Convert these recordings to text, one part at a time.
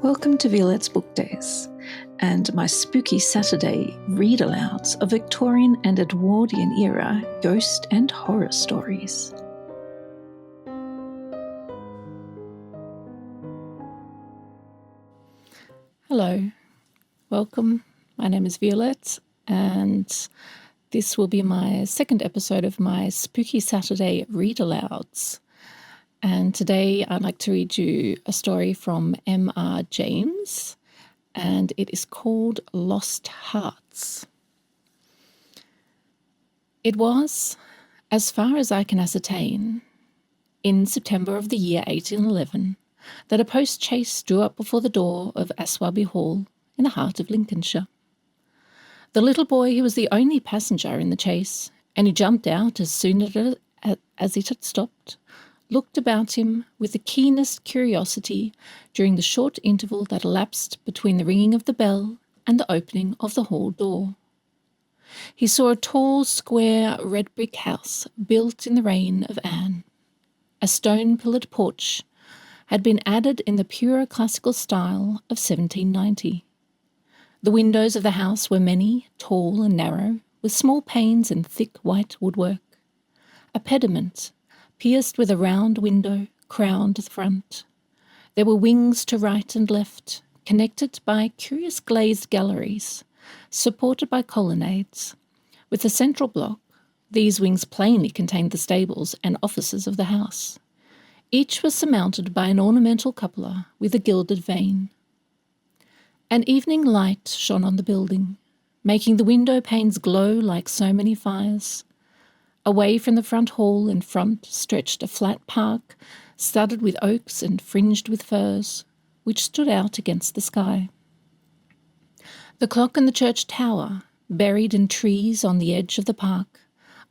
Welcome to Violet's Book Days and my Spooky Saturday Read-Alouds of Victorian and Edwardian era ghost and horror stories. Hello, welcome. My name is Violet and this will be my second episode of my Spooky Saturday Read-Alouds. And today I'd like to read you a story from M.R. James, and it is called Lost Hearts. It was, as far as I can ascertain, in September of the year 1811, that a post-chaise drew up before the door of Aswarby Hall in the heart of Lincolnshire. The little boy, who was the only passenger in the chaise, and he jumped out as soon as it had stopped, looked about him with the keenest curiosity during the short interval that elapsed between the ringing of the bell and the opening of the hall door. He saw a tall, square, red brick house built in the reign of Anne. A stone-pillared porch had been added in the pure classical style of 1790. The windows of the house were many, tall and narrow, with small panes and thick white woodwork. A pediment, pierced with a round window, crowned the front. There were wings to right and left, connected by curious glazed galleries, supported by colonnades. With the central block, these wings plainly contained the stables and offices of the house. Each was surmounted by an ornamental cupola with a gilded vane. An evening light shone on the building, making the window panes glow like so many fires. Away from the front hall in front stretched a flat park, studded with oaks and fringed with firs, which stood out against the sky. The clock in the church tower, buried in trees on the edge of the park,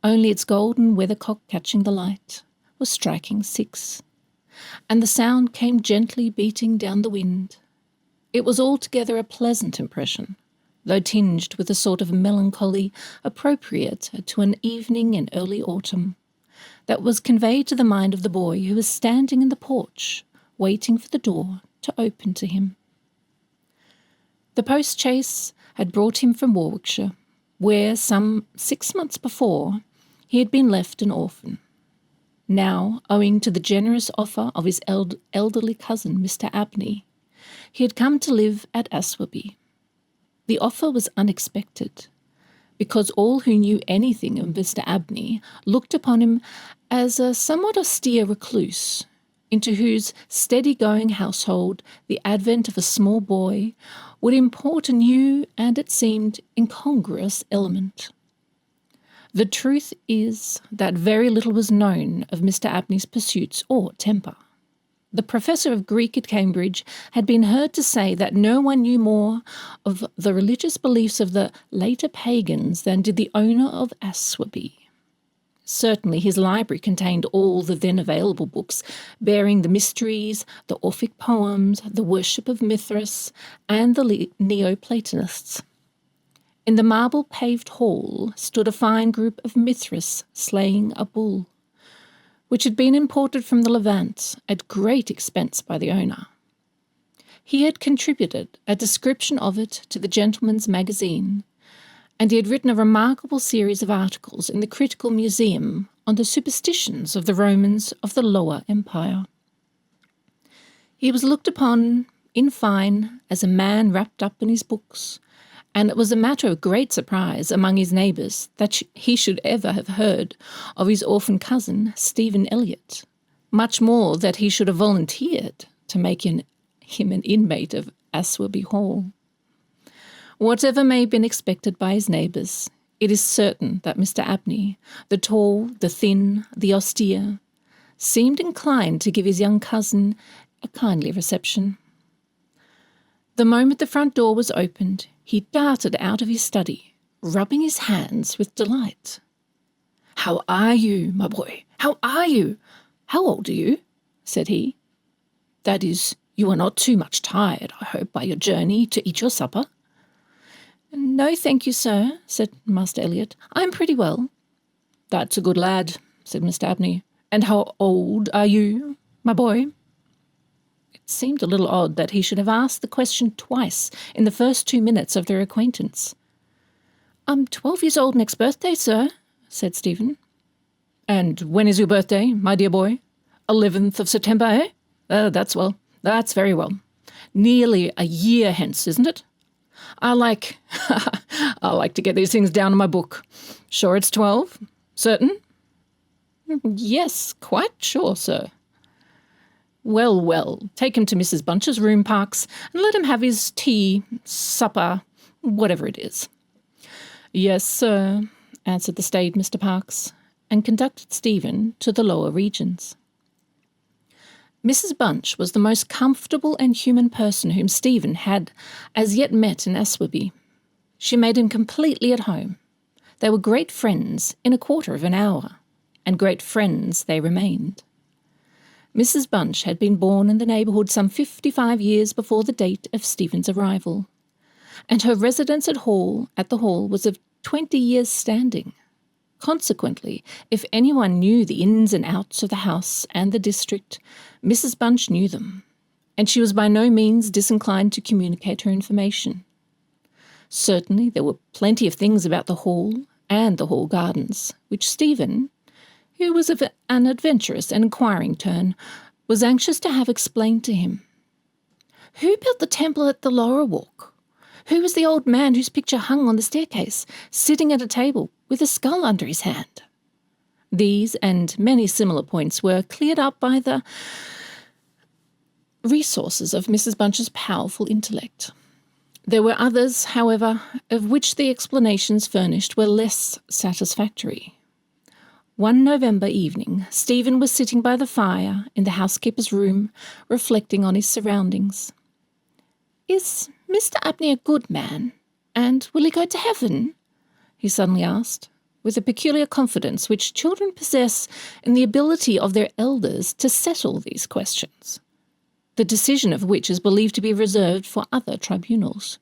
only its golden weathercock catching the light, was striking 6, and the sound came gently beating down the wind. It was altogether a pleasant impression, though tinged with a sort of melancholy appropriate to an evening in early autumn, that was conveyed to the mind of the boy who was standing in the porch, waiting for the door to open to him. The post-chaise had brought him from Warwickshire, where some 6 months before he had been left an orphan. Now, owing to the generous offer of his elderly cousin, Mr. Abney, he had come to live at Aswarby. The offer was unexpected, because all who knew anything of Mr. Abney looked upon him as a somewhat austere recluse, into whose steady-going household the advent of a small boy would import a new and, it seemed, incongruous element. The truth is that very little was known of Mr. Abney's pursuits or temper. The professor of Greek at Cambridge had been heard to say that no one knew more of the religious beliefs of the later pagans than did the owner of Aswarby. Certainly his library contained all the then available books bearing the mysteries, the Orphic poems, the worship of Mithras, and the Neoplatonists. In the marble-paved hall stood a fine group of Mithras slaying a bull, which had been imported from the Levant at great expense by the owner. He had contributed a description of it to the Gentleman's Magazine, and he had written a remarkable series of articles in the Critical Museum on the superstitions of the Romans of the Lower Empire. He was looked upon, in fine, as a man wrapped up in his books, and it was a matter of great surprise among his neighbours that he should ever have heard of his orphan cousin, Stephen Elliott, much more that he should have volunteered to make him an inmate of Aswarby Hall. Whatever may have been expected by his neighbours, it is certain that Mr. Abney, the tall, the thin, the austere, seemed inclined to give his young cousin a kindly reception. The moment the front door was opened, he darted out of his study, rubbing his hands with delight. "How are you, my boy? How are you? How old are you?" said he. "That is, you are not too much tired, I hope, by your journey to eat your supper?" "No, thank you, sir," said Master Elliot. "I am pretty well." "That's a good lad," said Mr. Abney. "And how old are you, my boy?" seemed a little odd that he should have asked the question twice in the first 2 minutes of their acquaintance. "I'm 12 years old next birthday, sir," said Stephen. "And when is your birthday, my dear boy? 11th of September, eh? That's very well. Nearly a year hence, isn't it? I like to get these things down in my book. Sure it's 12? Certain?" "Yes, quite sure, sir." Well, take him to Mrs. Bunch's room, Parks, and let him have his tea, supper, whatever it is." "Yes, sir," answered the staid Mr. Parks, and conducted Stephen to the lower regions. Mrs. Bunch was the most comfortable and human person whom Stephen had as yet met in Aswarby. She made him completely at home. They were great friends in a quarter of an hour, and great friends they remained. Mrs. Bunch had been born in the neighbourhood some 55 years before the date of Stephen's arrival, and her residence at the Hall was of 20 years' standing. Consequently, if anyone knew the ins and outs of the house and the district, Mrs. Bunch knew them, and she was by no means disinclined to communicate her information. Certainly there were plenty of things about the Hall and the Hall gardens, which Stephen, who was of an adventurous and inquiring turn, was anxious to have explained to him. Who built the temple at the Laurel Walk? Who was the old man whose picture hung on the staircase, sitting at a table with a skull under his hand? These and many similar points were cleared up by the resources of Mrs. Bunch's powerful intellect. There were others, however, of which the explanations furnished were less satisfactory. One November evening, Stephen was sitting by the fire in the housekeeper's room, reflecting on his surroundings. "Is Mr. Abney a good man, and will he go to heaven?" he suddenly asked, with a peculiar confidence which children possess in the ability of their elders to settle these questions, the decision of which is believed to be reserved for other tribunals.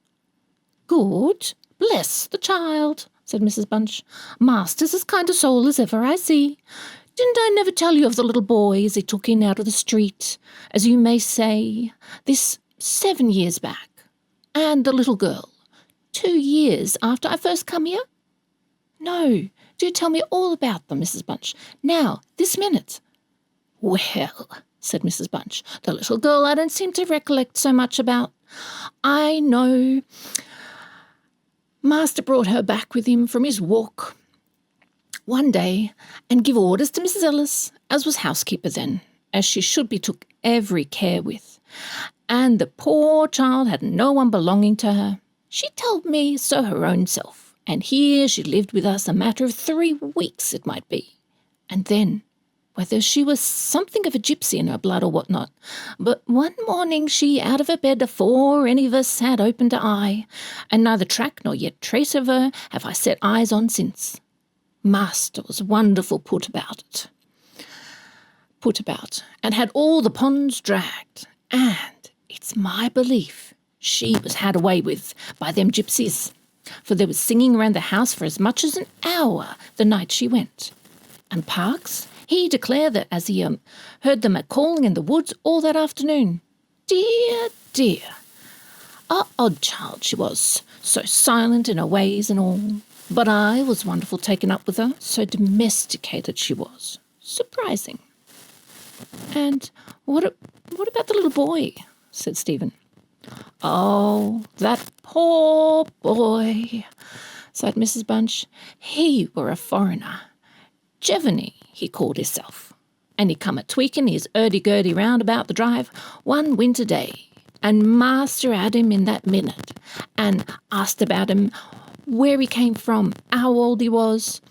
"Good? Bless the child," said Mrs. Bunch. "Master's as kind a soul as ever I see. Didn't I never tell you of the little boy as he took in out of the street, as you may say, this 7 years back, and the little girl, 2 years after I first come here? No, do tell me all about them, Mrs. Bunch. Now, this minute." "Well," said Mrs. Bunch, "the little girl I don't seem to recollect so much about. I know Master brought her back with him from his walk one day and give orders to Mrs. Ellis, as was housekeeper then, as she should be took every care with. And the poor child had no one belonging to her. She told me so her own self, and here she lived with us a matter of 3 weeks it might be. And then, whether she was something of a gypsy in her blood or what not, but one morning she out of her bed afore any of us had opened an eye, and neither track nor yet trace of her have I set eyes on since. Master was wonderful put about, and had all the ponds dragged, and it's my belief she was had away with by them gypsies, for there was singing round the house for as much as an hour the night she went. And Parks, he declared that as he heard them a-calling in the woods all that afternoon. Dear, dear, a odd child she was, so silent in her ways and all. But I was wonderful taken up with her, so domesticated she was. Surprising." "And what about the little boy?" said Stephen. "Oh, that poor boy," sighed Mrs. Bunch. "He were a foreigner. Jevony, he called hisself, and he come a-tweaking his urdy-gurdy round about the drive one winter day, and master had him in that minute, and asked about him, where he came from, how old he was,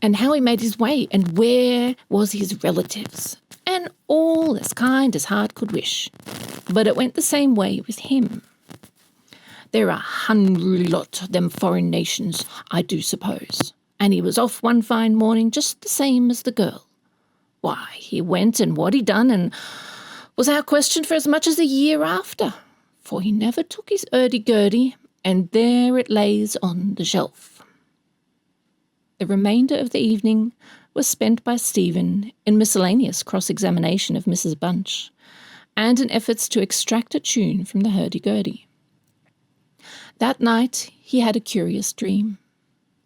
and how he made his way, and where was his relatives, and all as kind as heart could wish. But it went the same way with him. They're a unruly lot, them foreign nations, I do suppose. And he was off one fine morning just the same as the girl. Why, he went and what he done and was out questioned for as much as a year after, for he never took his urdy-gurdy, and there it lays on the shelf." The remainder of the evening was spent by Stephen in miscellaneous cross-examination of Mrs. Bunch, and in efforts to extract a tune from the hurdy-gurdy. That night he had a curious dream.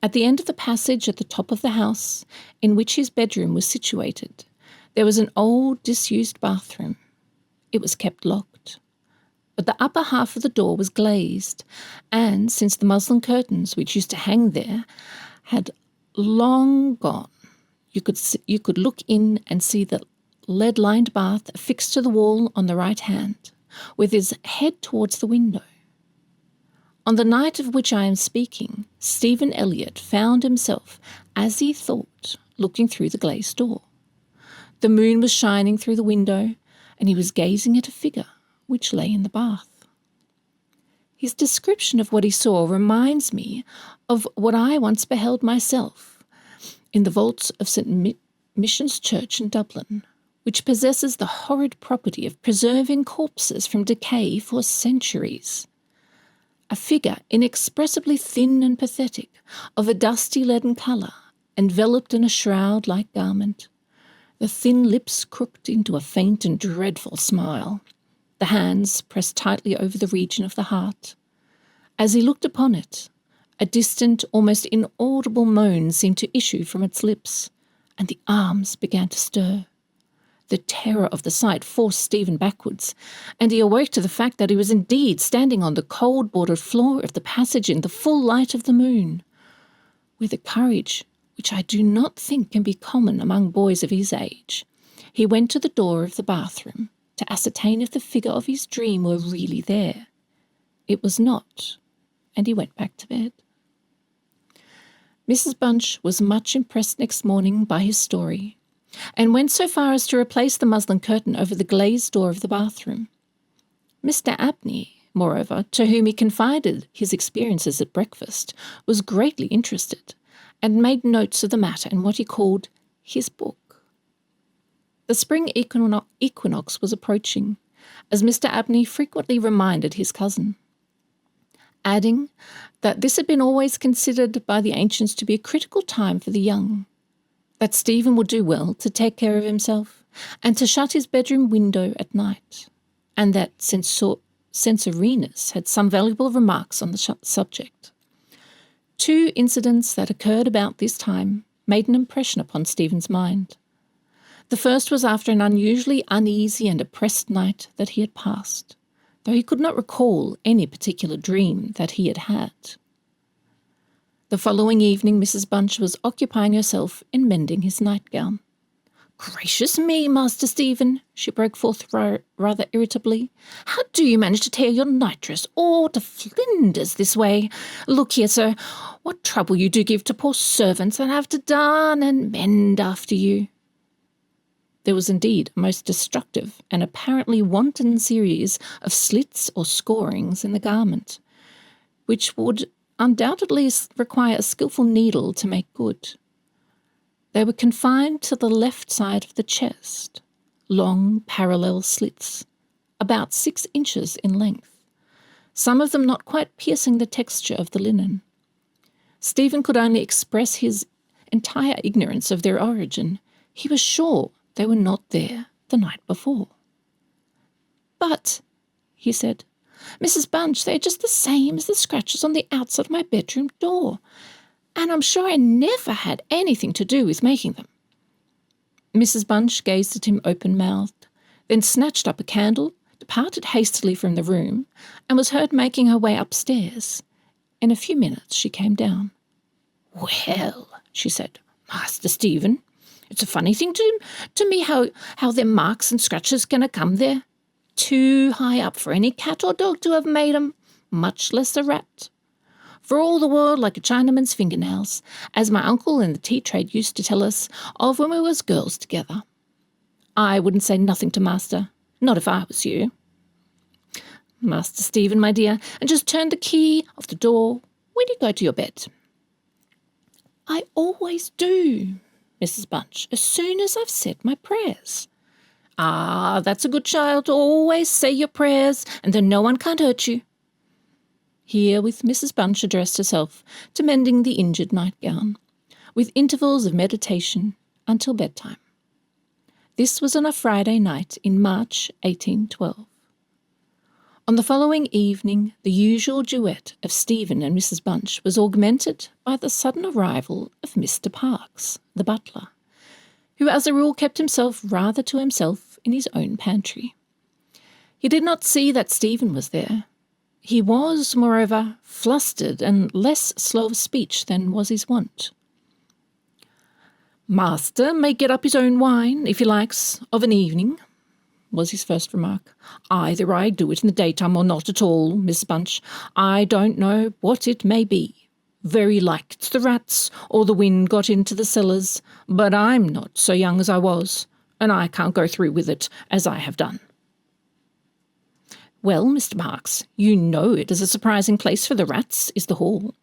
At the end of the passage at the top of the house, in which his bedroom was situated, there was an old disused bathroom. It was kept locked, but the upper half of the door was glazed, and since the muslin curtains which used to hang there had long gone, you could look in and see the lead-lined bath affixed to the wall on the right hand, with his head towards the window. On the night of which I am speaking, Stephen Elliott found himself, as he thought, looking through the glazed door. The moon was shining through the window, and he was gazing at a figure which lay in the bath. His description of what he saw reminds me of what I once beheld myself in the vaults of St. Mission's Church in Dublin, which possesses the horrid property of preserving corpses from decay for centuries. A figure inexpressibly thin and pathetic, of a dusty leaden colour, enveloped in a shroud-like garment, the thin lips crooked into a faint and dreadful smile, the hands pressed tightly over the region of the heart. As he looked upon it, a distant, almost inaudible moan seemed to issue from its lips, and the arms began to stir. The terror of the sight forced Stephen backwards, and he awoke to the fact that he was indeed standing on the cold-bordered floor of the passage in the full light of the moon. With a courage which I do not think can be common among boys of his age, he went to the door of the bathroom to ascertain if the figure of his dream were really there. It was not, and he went back to bed. Mrs. Bunch was much impressed next morning by his story, and went so far as to replace the muslin curtain over the glazed door of the bathroom. Mr. Abney, moreover, to whom he confided his experiences at breakfast, was greatly interested, and made notes of the matter in what he called his book. The spring equinox was approaching, as Mr. Abney frequently reminded his cousin, adding that this had been always considered by the ancients to be a critical time for the young, that Stephen would do well to take care of himself and to shut his bedroom window at night, and that Censorinus had some valuable remarks on the subject. Two incidents that occurred about this time made an impression upon Stephen's mind. The first was after an unusually uneasy and oppressed night that he had passed, though he could not recall any particular dream that he had had. The following evening Mrs. Bunch was occupying herself in mending his nightgown. "Gracious me, Master Stephen," she broke forth rather irritably. "How do you manage to tear your nightdress all to flinders this way? Look here, sir, what trouble you do give to poor servants that have to darn and mend after you." There was indeed a most destructive and apparently wanton series of slits or scorings in the garment, which would undoubtedly require a skilful needle to make good. They were confined to the left side of the chest, long parallel slits, about 6 inches in length, some of them not quite piercing the texture of the linen. Stephen could only express his entire ignorance of their origin. He was sure they were not there the night before. "But," he said, "Mrs. Bunch, they are just the same as the scratches on the outside of my bedroom door, and I'm sure I never had anything to do with making them." Mrs. Bunch gazed at him open-mouthed, then snatched up a candle, departed hastily from the room, and was heard making her way upstairs. In a few minutes she came down. "Well," she said, "Master Stephen, it's a funny thing to me how them marks and scratches can have come there. Too high up for any cat or dog to have made 'em, much less a rat. For all the world like a Chinaman's fingernails, as my uncle in the tea trade used to tell us of when we was girls together. I wouldn't say nothing to Master, not if I was you. Master Stephen, my dear, and just turn the key of the door when you go to your bed." "I always do, Mrs. Bunch, as soon as I've said my prayers." "Ah, that's a good child. Always say your prayers, and then no one can't hurt you." Herewith Mrs. Bunch addressed herself to mending the injured nightgown, with intervals of meditation until bedtime. This was on a Friday night in March 1812. On the following evening, the usual duet of Stephen and Mrs. Bunch was augmented by the sudden arrival of Mr. Parkes, the butler, who as a rule kept himself rather to himself in his own pantry. He did not see that Stephen was there. He was, moreover, flustered and less slow of speech than was his wont. "Master may get up his own wine, if he likes, of an evening," was his first remark. "Either I do it in the daytime or not at all, Miss Bunch. I don't know what it may be. Very like it's the rats, or the wind got into the cellars, but I'm not so young as I was, and I can't go through with it as I have done." "Well, Mr. Parkes, you know it is a surprising place for the rats, is the hall."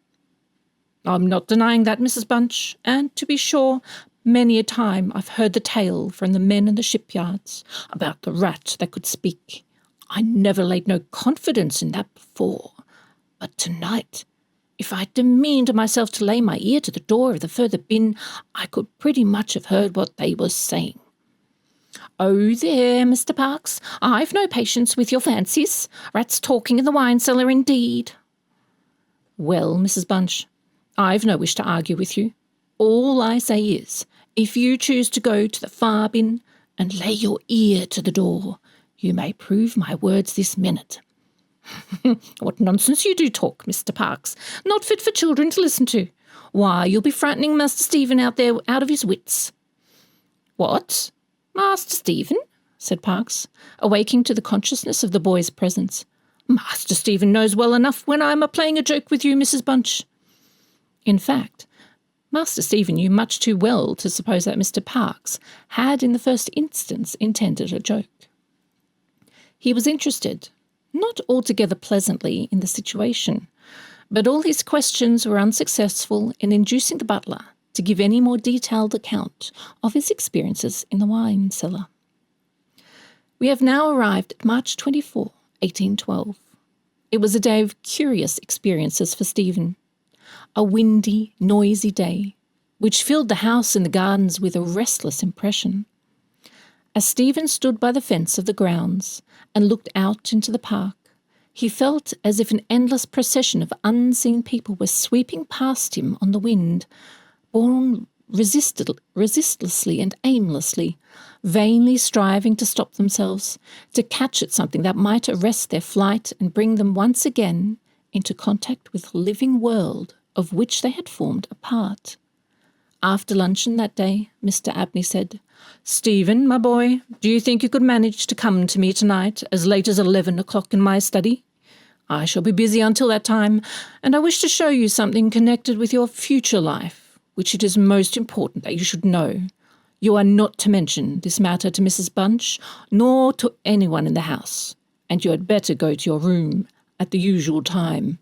"I'm not denying that, Mrs. Bunch, and to be sure, many a time I've heard the tale from the men in the shipyards about the rat that could speak. I never laid no confidence in that before, but tonight, if I demeaned myself to lay my ear to the door of the further bin, I could pretty much have heard what they was saying." "Oh, there, Mr. Parkes, I've no patience with your fancies. Rats talking in the wine cellar, indeed." "Well, Mrs. Bunch, I've no wish to argue with you. All I say is, if you choose to go to the far bin and lay your ear to the door, you may prove my words this minute." "What nonsense you do talk, Mr. Parkes. Not fit for children to listen to. Why, you'll be frightening Master Stephen out there out of his wits." "What? Master Stephen?" said Parkes, awaking to the consciousness of the boy's presence. "Master Stephen knows well enough when I'm a-playing a joke with you, Mrs. Bunch." In fact, Master Stephen knew much too well to suppose that Mr. Parkes had in the first instance intended a joke. He was interested, not altogether pleasantly, in the situation, but all his questions were unsuccessful in inducing the butler to give any more detailed account of his experiences in the wine cellar. We have now arrived at March 24, 1812. It was a day of curious experiences for Stephen. A windy, noisy day, which filled the house and the gardens with a restless impression. As Stephen stood by the fence of the grounds and looked out into the park, he felt as if an endless procession of unseen people were sweeping past him on the wind, borne resistlessly and aimlessly, vainly striving to stop themselves, to catch at something that might arrest their flight and bring them once again into contact with the living world of which they had formed a part. After luncheon that day, Mr. Abney said, "Stephen, my boy, do you think you could manage to come to me tonight as late as 11 o'clock in my study? I shall be busy until that time, and I wish to show you something connected with your future life, which it is most important that you should know. You are not to mention this matter to Mrs. Bunch, nor to anyone in the house, and you had better go to your room at the usual time."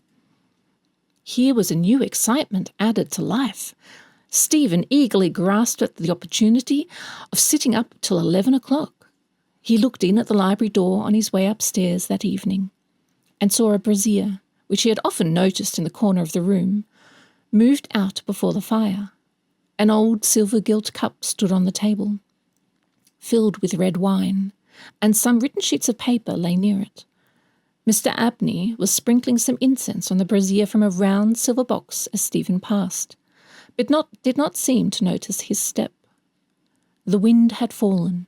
Here was a new excitement added to life. Stephen eagerly grasped at the opportunity of sitting up till 11 o'clock. He looked in at the library door on his way upstairs that evening, and saw a brazier, which he had often noticed in the corner of the room, moved out before the fire. An old silver-gilt cup stood on the table, filled with red wine, and some written sheets of paper lay near it. Mr. Abney was sprinkling some incense on the brazier from a round silver box as Stephen passed, but did not seem to notice his step. The wind had fallen,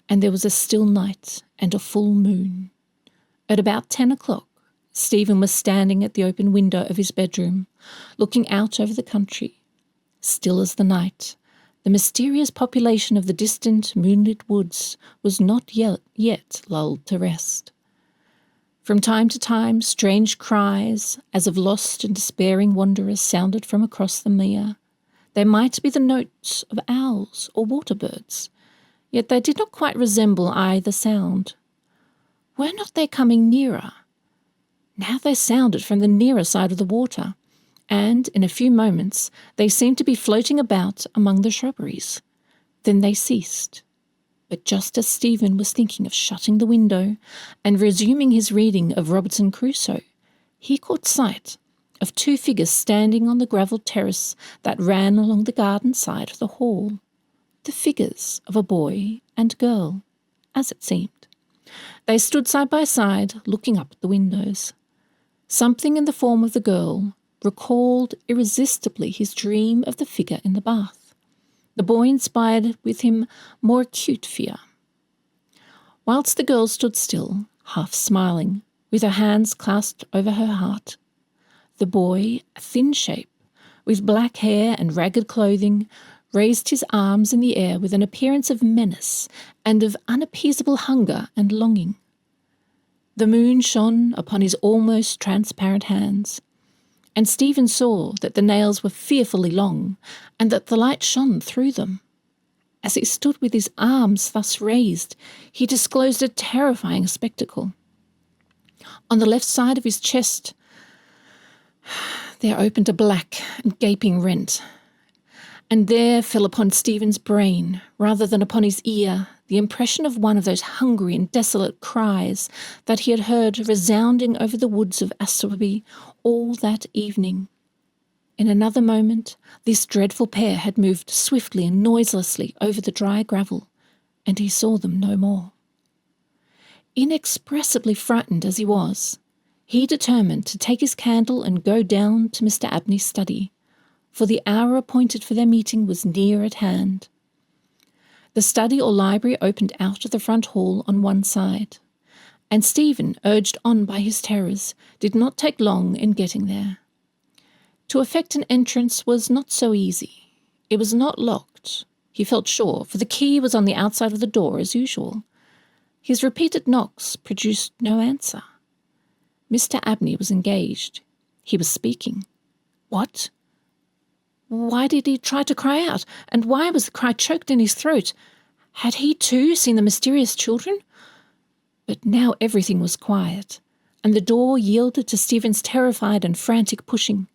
and there was a still night and a full moon. At about 10 o'clock, Stephen was standing at the open window of his bedroom, looking out over the country. Still as the night, the mysterious population of the distant moonlit woods was not yet lulled to rest. From time to time, strange cries, as of lost and despairing wanderers, sounded from across the mere. They might be the notes of owls or water-birds, yet they did not quite resemble either sound. Were not they coming nearer? Now they sounded from the nearer side of the water, and in a few moments they seemed to be floating about among the shrubberies. Then they ceased. But just as Stephen was thinking of shutting the window and resuming his reading of Robinson Crusoe, he caught sight of two figures standing on the gravelled terrace that ran along the garden side of the hall. the figures of a boy and girl, as it seemed. They stood side by side, looking up at the windows. Something in the form of the girl recalled irresistibly his dream of the figure in the bath. The boy inspired with him more acute fear. Whilst the girl stood still, half smiling, with her hands clasped over her heart, the boy, a thin shape, with black hair and ragged clothing, raised his arms in the air with an appearance of menace and of unappeasable hunger and longing. The moon shone upon his almost transparent hands, and Stephen saw that the nails were fearfully long and that the light shone through them. As he stood with his arms thus raised, he disclosed a terrifying spectacle. On the left side of his chest there opened a black and gaping rent, and there fell upon Stephen's brain, rather than upon his ear, the impression of one of those hungry and desolate cries that he had heard resounding over the woods of Aswarby all that evening. In another moment, this dreadful pair had moved swiftly and noiselessly over the dry gravel, and he saw them no more. Inexpressibly frightened as he was, he determined to take his candle and go down to Mr. Abney's study, for the hour appointed for their meeting was near at hand. The study or library opened out of the front hall on one side, and Stephen, urged on by his terrors, did not take long in getting there. To effect an entrance was not so easy. It was not locked, he felt sure, for the key was on the outside of the door as usual. His repeated knocks produced no answer. Mr. Abney was engaged. He was speaking. What? Why did he try to cry out, and why was the cry choked in his throat? Had he too seen the mysterious children? But now everything was quiet, and the door yielded to Stephen's terrified and frantic pushing.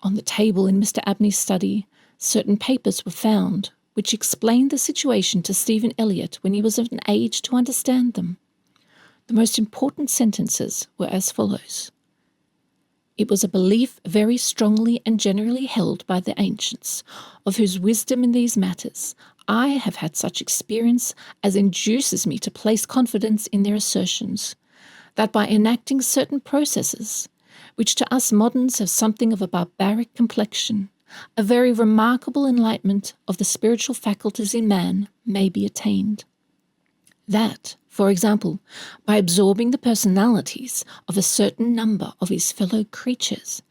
On the table in Mr. Abney's study, certain papers were found, which explained the situation to Stephen Elliott when he was of an age to understand them. The most important sentences were as follows. It was a belief very strongly and generally held by the ancients, of whose wisdom in these matters I have had such experience as induces me to place confidence in their assertions, that by enacting certain processes, which to us moderns have something of a barbaric complexion, a very remarkable enlightenment of the spiritual faculties in man may be attained. That, for example, by absorbing the personalities of a certain number of his fellow creatures,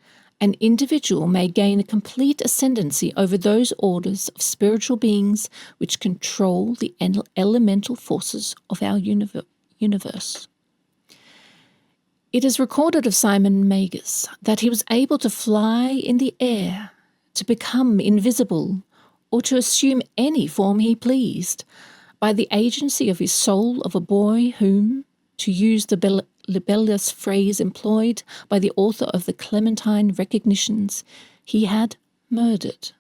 an individual may gain a complete ascendancy over those orders of spiritual beings which control the elemental forces of our universe. It is recorded of Simon Magus that he was able to fly in the air, to become invisible, or to assume any form he pleased, by the agency of his soul of a boy whom, to use the libellous phrase employed by the author of the Clementine Recognitions, he had murdered.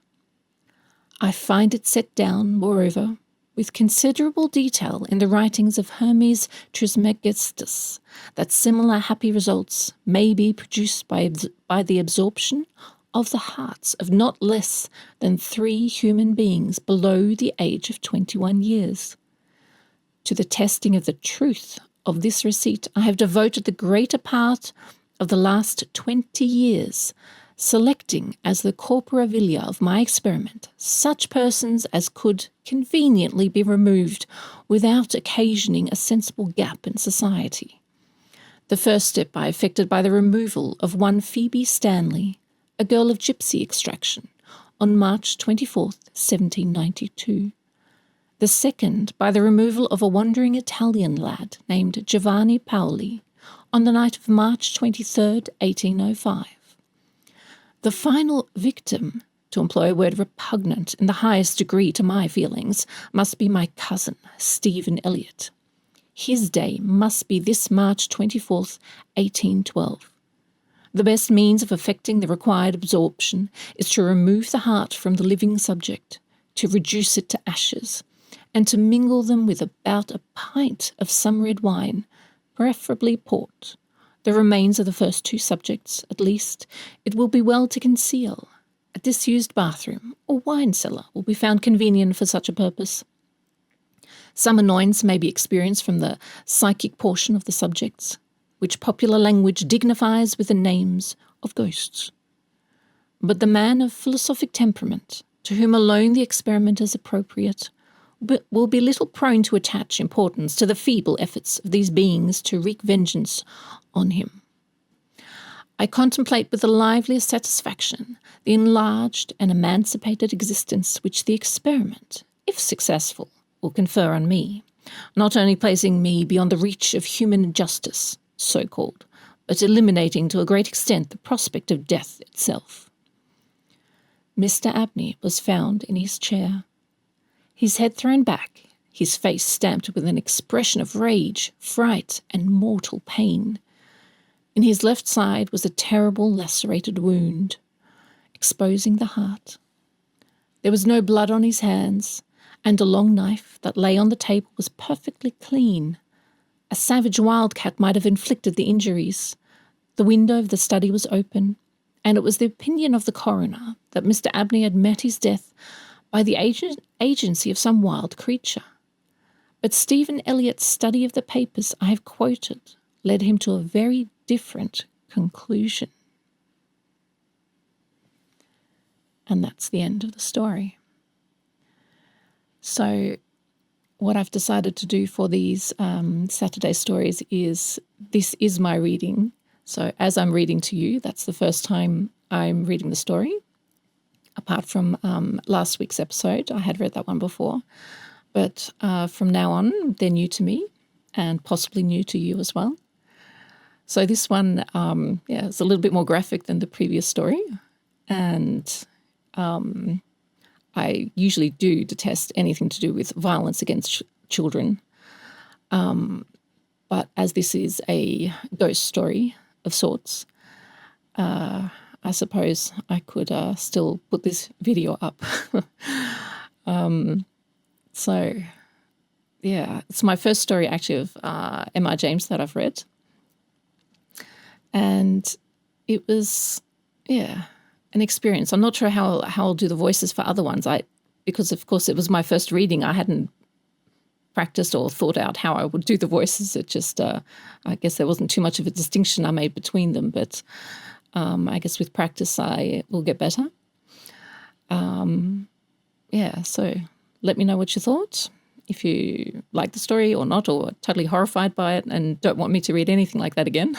I find it set down, moreover, with considerable detail in the writings of Hermes Trismegistus, that similar happy results may be produced by the absorption of the hearts of not less than 3 human beings below the age of 21 years. To the testing of the truth of this receipt I have devoted the greater part of the last 20 years, selecting as the corpora vilia of my experiment such persons as could conveniently be removed without occasioning a sensible gap in society. The first step I effected by the removal of one Phoebe Stanley, a girl of gypsy extraction, on March 24th, 1792. The second by the removal of a wandering Italian lad named Giovanni Paoli, on the night of March 23rd, 1805. The final victim, to employ a word repugnant in the highest degree to my feelings, must be my cousin, Stephen Elliott. His day must be this March 24th, 1812. The best means of effecting the required absorption is to remove the heart from the living subject, to reduce it to ashes, and to mingle them with about a pint of some red wine, preferably port. The remains of the first 2 subjects, at least, it will be well to conceal, a disused bathroom or wine cellar will be found convenient for such a purpose. Some annoyance may be experienced from the psychic portion of the subjects, which popular language dignifies with the names of ghosts. But the man of philosophic temperament, to whom alone the experiment is appropriate, will be little prone to attach importance to the feeble efforts of these beings to wreak vengeance on him. I contemplate with the liveliest satisfaction the enlarged and emancipated existence which the experiment, if successful, will confer on me, not only placing me beyond the reach of human justice, so-called, but eliminating to a great extent the prospect of death itself. Mr. Abney was found in his chair, his head thrown back, his face stamped with an expression of rage, fright, and mortal pain. In his left side was a terrible lacerated wound, exposing the heart. There was no blood on his hands, and a long knife that lay on the table was perfectly clean. A savage wildcat might have inflicted the injuries. The window of the study was open, and it was the opinion of the coroner that Mr. Abney had met his death by the agency of some wild creature. But Stephen Eliot's study of the papers I have quoted led him to a very different conclusion. And that's the end of the story. So what I've decided to do for these Saturday stories is, this is my reading. So as I'm reading to you, that's the first time I'm reading the story. Apart from last week's episode, I had read that one before. But from now on, they're new to me and possibly new to you as well. So this one, it's a little bit more graphic than the previous story. And I usually do detest anything to do with violence against children. But as this is a ghost story of sorts, I suppose I could still put this video up. So, yeah, it's my first story actually of M.R. James that I've read. And it was, an experience. I'm not sure how I'll do the voices for other ones. Because of course it was my first reading. I hadn't practiced or thought out how I would do the voices. It just, I guess there wasn't too much of a distinction I made between them, but I guess with practice I will get better. So let me know what you thought. If you like the story or not, or totally horrified by it and don't want me to read anything like that again.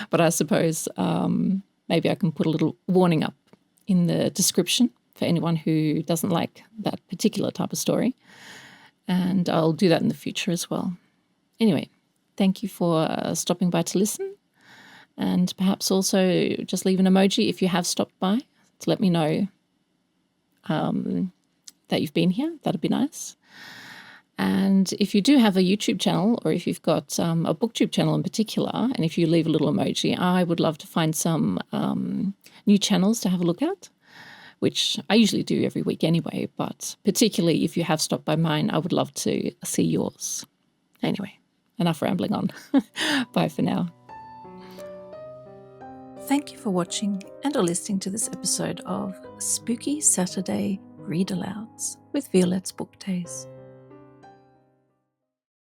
But I suppose maybe I can put a little warning up in the description for anyone who doesn't like that particular type of story. And I'll do that in the future as well. Anyway, thank you for stopping by to listen. And perhaps also just leave an emoji if you have stopped by to let me know that you've been here. That'd be nice. And if you do have a YouTube channel, or if you've got a Booktube channel in particular, and if you leave a little emoji, I would love to find some new channels to have a look at, which I usually do every week anyway, but particularly if you have stopped by mine, I would love to see yours. Anyway, enough rambling on. Bye for now. Thank you for watching and or listening to this episode of Spooky Saturday Read-Alouds with Violette's Book Days.